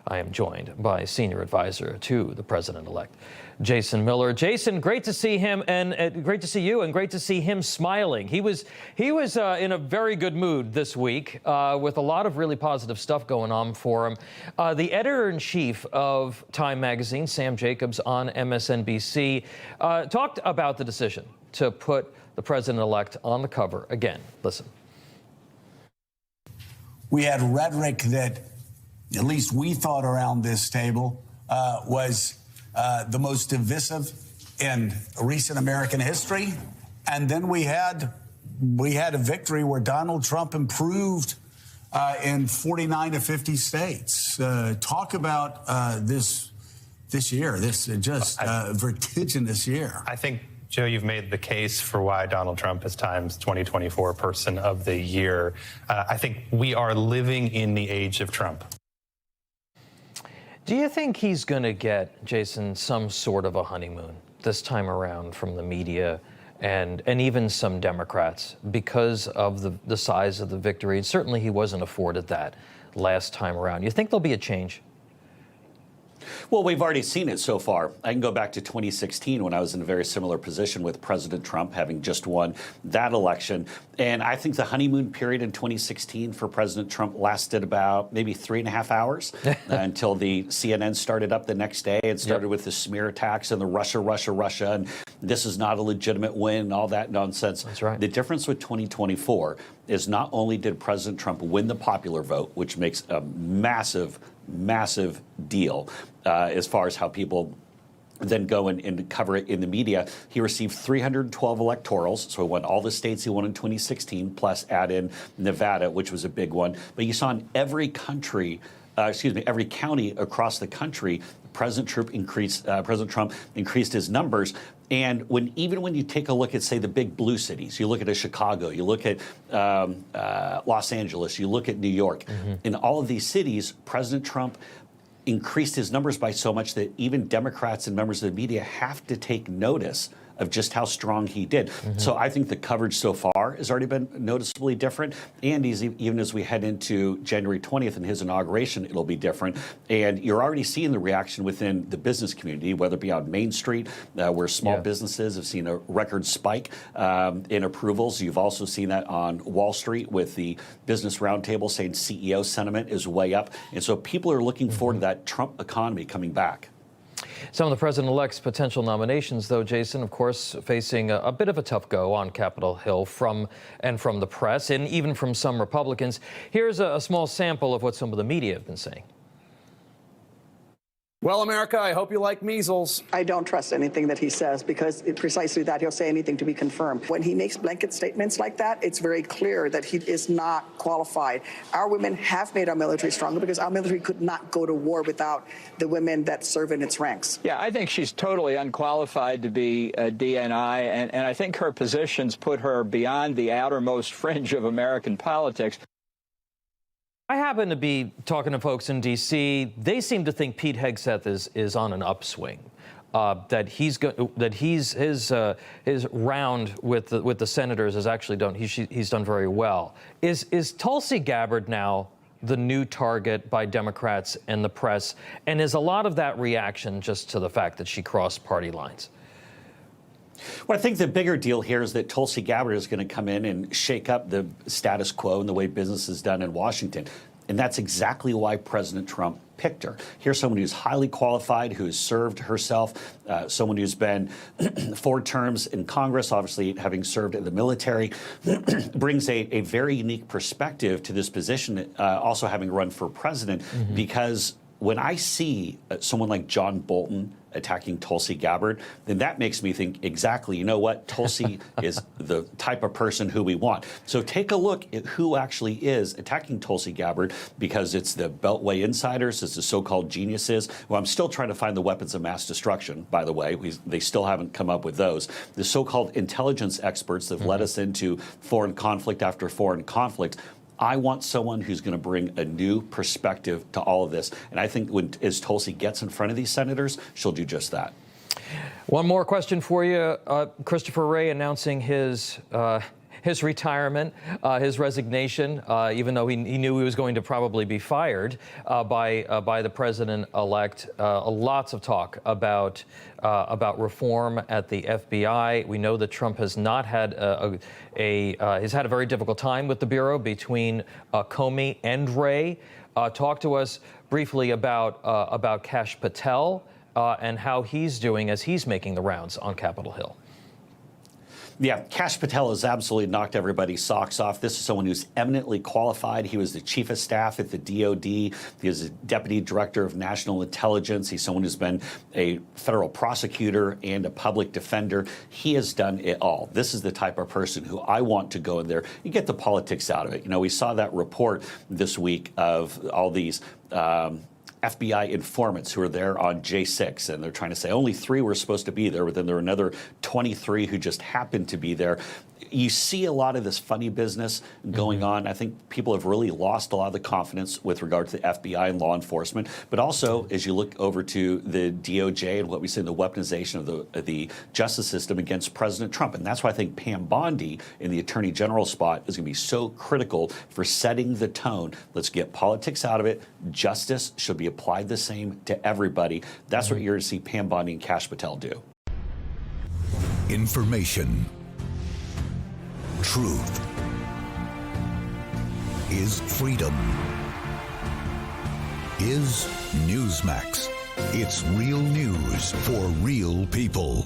I am joined by senior advisor to the president-elect, Jason Miller. Jason, great to see him, and great to see you, and great to see him smiling. He was in a very good mood this week, with a lot of really positive stuff going on for him. The editor-in-chief of Time magazine, Sam Jacobs, on MSNBC, talked about the decision to put the president-elect on the cover again. Listen. We had rhetoric that, at least we thought around this table, was the most divisive in recent American history. And then we had a victory where Donald Trump improved in 49 to 50 states. Talk about this year, this just vertiginous year. I think, Joe, you've made the case for why Donald Trump is Time's 2024 Person of the Year. I think we are living in the age of Trump. Do you think he's going to get, Jason, some sort of a honeymoon this time around from the media and even some Democrats because of the size of the victory? And certainly he wasn't afforded that last time around. You think there'll be a change? Well, we've already seen it so far. I can go back to 2016 when I was in a very similar position with President Trump having just won that election. And I think the honeymoon period in 2016 for President Trump lasted about maybe 3.5 hours until the CNN started up the next day and started with the smear attacks and the Russia, and this is not a legitimate win and all that nonsense. That's right. The difference with 2024 is not only did President Trump win the popular vote, which makes a massive deal as far as how people then go and cover it in the media. He received 312 electorals, so he won all the states he won in 2016, plus add in Nevada, which was a big one. But you saw in every county across the country, President Trump increased his numbers. And even when you take a look at, say, the big blue cities, you look at Chicago, you look at Los Angeles, you look at New York, in all of these cities, President Trump increased his numbers by so much that even Democrats and members of the media have to take notice of just how strong he did. So I think the coverage so far has already been noticeably different. And even as we head into January 20th and his inauguration, it'll be different. And you're already seeing the reaction within the business community, whether it be on Main Street, where small businesses have seen a record spike in approvals. You've also seen that on Wall Street with the Business Roundtable saying CEO sentiment is way up. And so people are looking forward to that Trump economy coming back. Some of the president-elect's potential nominations, though, Jason, of course, facing a bit of a tough go on Capitol Hill from the press and even from some Republicans. Here's a small sample of what some of the media have been saying. Well, America, I hope you like measles. I don't trust anything that he says because precisely that he'll say anything to be confirmed. When he makes blanket statements like that, it's very clear that he is not qualified. Our women have made our military stronger because our military could not go to war without the women that serve in its ranks. Yeah, I think she's totally unqualified to be a DNI, and I think her positions put her beyond the outermost fringe of American politics. I happen to be talking to folks in D.C. They seem to think Pete Hegseth is on an upswing. That his round with the senators has actually done. He's done very well. Is Tulsi Gabbard now the new target by Democrats and the press? And is a lot of that reaction just to the fact that she crossed party lines? Well, I think the bigger deal here is that Tulsi Gabbard is going to come in and shake up the status quo and the way business is done in Washington. And that's exactly why President Trump picked her. Here's someone who's highly qualified, who has served herself, someone who's been 4 terms in Congress, obviously having served in the military, brings a very unique perspective to this position, also having run for president, because when I see someone like John Bolton attacking Tulsi Gabbard, then that makes me think exactly, you know what, Tulsi is the type of person who we want. So take a look at who actually is attacking Tulsi Gabbard, because it's the Beltway insiders, it's the so-called geniuses. Well, I'm still trying to find the weapons of mass destruction, by the way. They still haven't come up with those. The so-called intelligence experts that have led us into foreign conflict after foreign conflict. I want someone who's going to bring a new perspective to all of this. And I think as Tulsi gets in front of these senators, she'll do just that. One more question for you. Christopher Wray announcing his his retirement, his resignation, even though he knew he was going to probably be fired by the president-elect. Lots of talk about reform at the FBI. We know that Trump has not had he's had a very difficult time with the Bureau between Comey and Wray. Talk to us briefly about Kash Patel and how he's doing as he's making the rounds on Capitol Hill. Yeah, Kash Patel has absolutely knocked everybody's socks off. This is someone who's eminently qualified. He was the chief of staff at the DOD. He is a deputy director of national intelligence. He's someone who's been a federal prosecutor and a public defender. He has done it all. This is the type of person who I want to go in there and get the politics out of it. You know, we saw that report this week of all these FBI informants who are there on J6, and they're trying to say only 3 were supposed to be there, but then there were another 23 who just happened to be there. You see a lot of this funny business going on. I think people have really lost a lot of the confidence with regard to the FBI and law enforcement. But also, as you look over to the DOJ and what we see in the weaponization of the justice system against President Trump. And that's why I think Pam Bondi in the Attorney General spot is going to be so critical for setting the tone. Let's get politics out of it. Justice should be applied the same to everybody. That's what you're going to see Pam Bondi and Kash Patel do. Information. Truth is freedom. Is Newsmax. It's real news for real people.